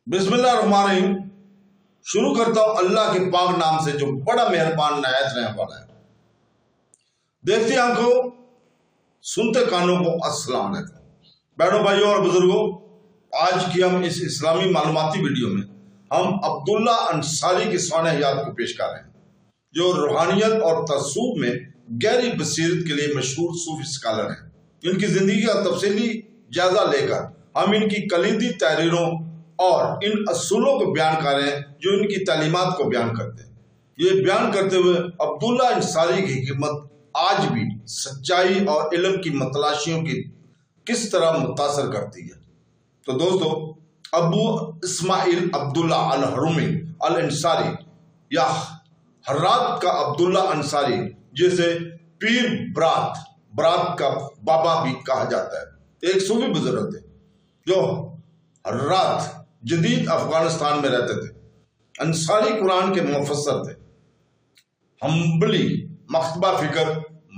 बिस्मिल्लाहिर्रहमानिर्रहीम। शुरू करता हूं अल्लाह के पाक नाम से जो बड़ा मेहरबान नहायत रहने वाला है। देखती आंखों, सुनते कानों को अस्सलाम वालेकुम। बहनों, भाइयों और बुजुर्गों, आज की हम इस इस्लामी मालूमाती वीडियो में हम अब्दुल्ला अंसारी की स्वान हयात को पेश कर रहे हैं, जो रूहानियत और तस्सूफ में गहरी बसीरत के लिए मशहूर सूफी स्कॉलर हैं। इनकी जिंदगी का तफसीली जायजा लेकर हम इनकी कलीदी तहरीरों और इन असूलों को बयान कर रहे हैं जो इनकी तालीमात को बयान करते हैं। ये बयान करते हुए अब्दुल्ला अंसारी की हिम्मत आज भी सच्चाई और इल्म की मतलाशियों की किस तरह मुतासर करती है। तो दोस्तों, अबू इस्माइल अब्दुल्ला अल हरूमी अल अंसारी या हर्रात का अब्दुल्ला अंसारी, जिसे पीर बरात का बाबा भी कहा जाता है, एक सूफी बुजुर्ग थे जो हर्रात जदीद अफगानिस्तान में रहते थे। अंसारी कुरान के मुफस्सर थे, हम्बली मख्तबा फिक्र,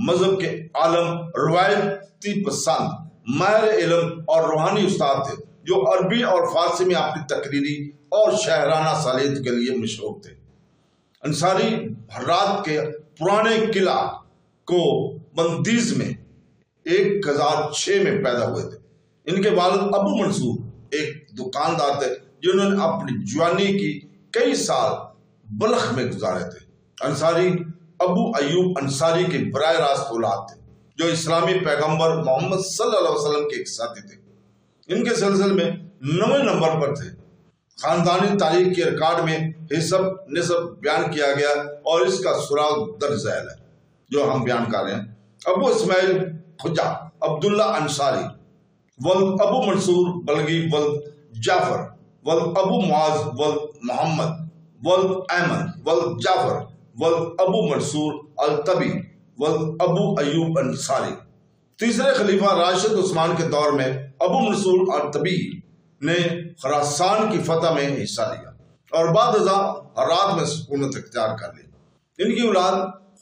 मजहब के आलम, रवायती पसंद, माहिर इल्म और रूहानी उस्ताद थे जो अरबी और फारसी में अपनी तकरीरी और शायराना सालियत के लिए मशहूर थे। अंसारी हर्रात के पुराने किला को बंदीज में 1006 में पैदा हुए थे। इनके वालिद अबू मंसूर एक दुकानदार थे जिन्होंने अपनी जवानी की कई साल बल्ख में गुजारे थे। अंसारी अबू अयूब अंसारी के बराह रास्त औलाद थे जो इस्लामी पैगंबर मोहम्मद सल्लल्लाहु अलैहि वसल्लम के एक साथी थे। इनके सिलसिले में 9वें नंबर पर थे। खानदानी तारीख के रिकॉर्ड में हिसब निसब बयान किया गया और इसका सुराग दर्ज झैल है जो हम बयान कर रहे हैं। अबू इस्माइल खुजा अब्दुल्ला अंसारी वल्द अबू मंसूर बल्गी वल्द जाफर वल्द अबू मुआज वल्द मोहम्मद वल्द अहमद वल्द जाफर वल्द अबू मंसूर अल तबी वल्द अबू अयूब अंसारी। तीसरे खलीफा राशिद उस्मान के दौर में अबू मंसूर अल तबी ने खुरासान की फतह में हिस्सा लिया और बाद हर्रात में सुकूनत इख्तियार कर ली। इनकी औलाद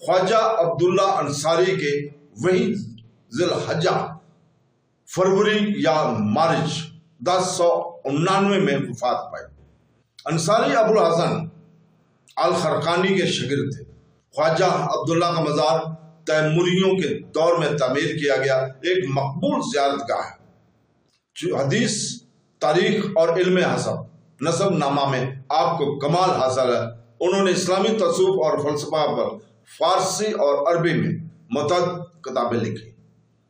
ख्वाजा अब्दुल्ला अंसारी के वही जिलहज्जा फरवरी या मार्च 1099 में वफात पाई। अंसारी अबुल हसन अल खरकानी के शागिर्द थे। ख्वाजा अब्दुल्ला का मज़ार तैमूरियों के दौर में तामीर किया गया एक मकबूल ज़ियारतगाह है। जो हदीस, तारीख और इल्म हसब नसब नामा में आपको कमाल हासिल है। उन्होंने इस्लामी तस्सूफ और फलसफा पर फारसी और अरबी में मुतअद्दिद किताबें लिखी।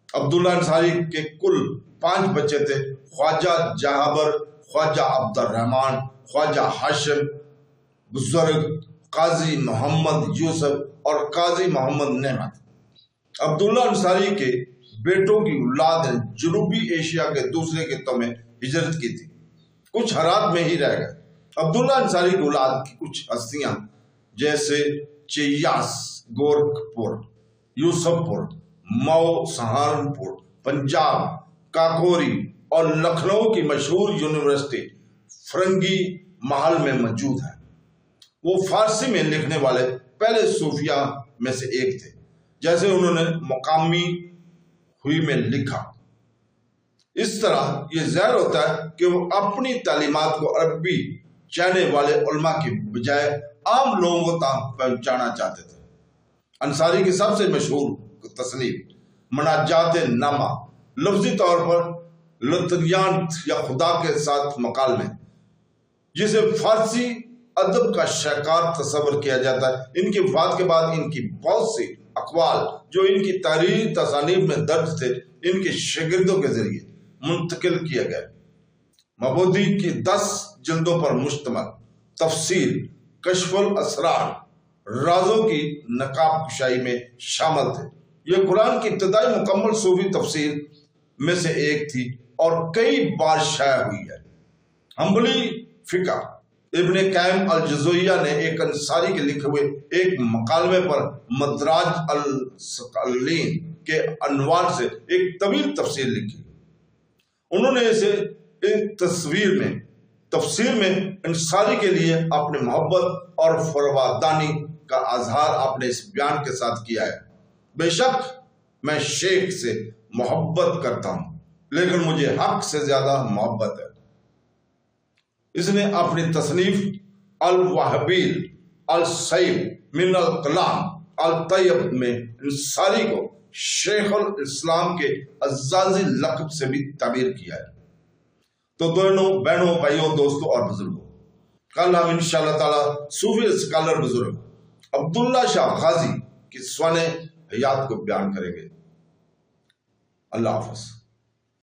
अब्दुल्ला अंसारी के कुल 5 बच्चे थे: ख्वाजा जहाबर, ख्वाजा अब्दुर्रहमान, ख्वाजा हाशिम बुजुर्ग, काजी मोहम्मद यूसुफ और काजी मोहम्मद नेमत। अब्दुल्ला अंसारी के बेटों की औलाद ने जनूबी एशिया के दूसरे खित्तों में हिजरत की थी, कुछ हरात में ही रह गए। अब्दुल्ला अंसारी की औलाद की कुछ हस्तियां जैसे चियास, गोरखपुर, यूसुफपुर, मऊ, सहारनपुर, पंजाब, काकोरी और लखनऊ की मशहूर यूनिवर्सिटी फरंगी महल में मौजूद है। वो फारसी में लिखने वाले पहले सूफिया में से एक थे। जैसे उन्होंने मकामी हुई में लिखा, इस तरह ये ज़ाहिर होता है कि वो अपनी तालीमात को अरबी चाहने वाले उलमा की बजाय आम लोगों तक पहुंचाना चाहते थे। अंसारी की सबसे मशहूर तसनीफ मनाजात नामा, लफ्जी तौर पर लतनियात या खुदा के साथ मकालमे, जिसे फारसी अदब का शाहकार तस्वर किया जाता है। इनकी वफात के बाद इनकी बहुत सी अकवाल जो इनकी तारीखी तसानीफ में दर्ज थे, इनके शागिर्दों के जरिए मुंतकिल किया गया। मबूदी की 10 जिल्दों पर मुश्तमिल तफसीर कश्फुल असरार राजों की नकाब कुशाई में शामिल थे। यह कुरान की इब्तदाई मुकम्मल सूफी तफसीर में से एक थी और कई बार शाया हुई है। हम्बली फिका इब्ने कायम अल जज़ोइया ने एक अंसारी के लिखे हुए एक मकालमे पर मदराज अल सकलीन के अनवार से एक तवील तफसीर लिखी। उन्होंने इसे एक तफसीर में अंसारी के लिए अपने मोहब्बत और फरवादानी का अजहार अपने इस बयान के साथ किया है। बेशक मैं शेख से मोहब्बत करता हूं, लेकिन मुझे हक से ज्यादा मोहब्बत है। اس نے اپنی تصنیف الوہبیل السیب من الکلام الطیب میں ان ساری کو شیخ الاسلام کے عزازی لقب سے بھی تعبیر کیا ہے۔ تو دونوں بہنوں، بھائیوں، دوستوں اور بزرگوں، کل ہم انشاءاللہ تعالی صوفی اسکالر بزرگ عبداللہ شاہ غازی کی سوانح حیات کو بیان کریں گے۔ اللہ حافظ۔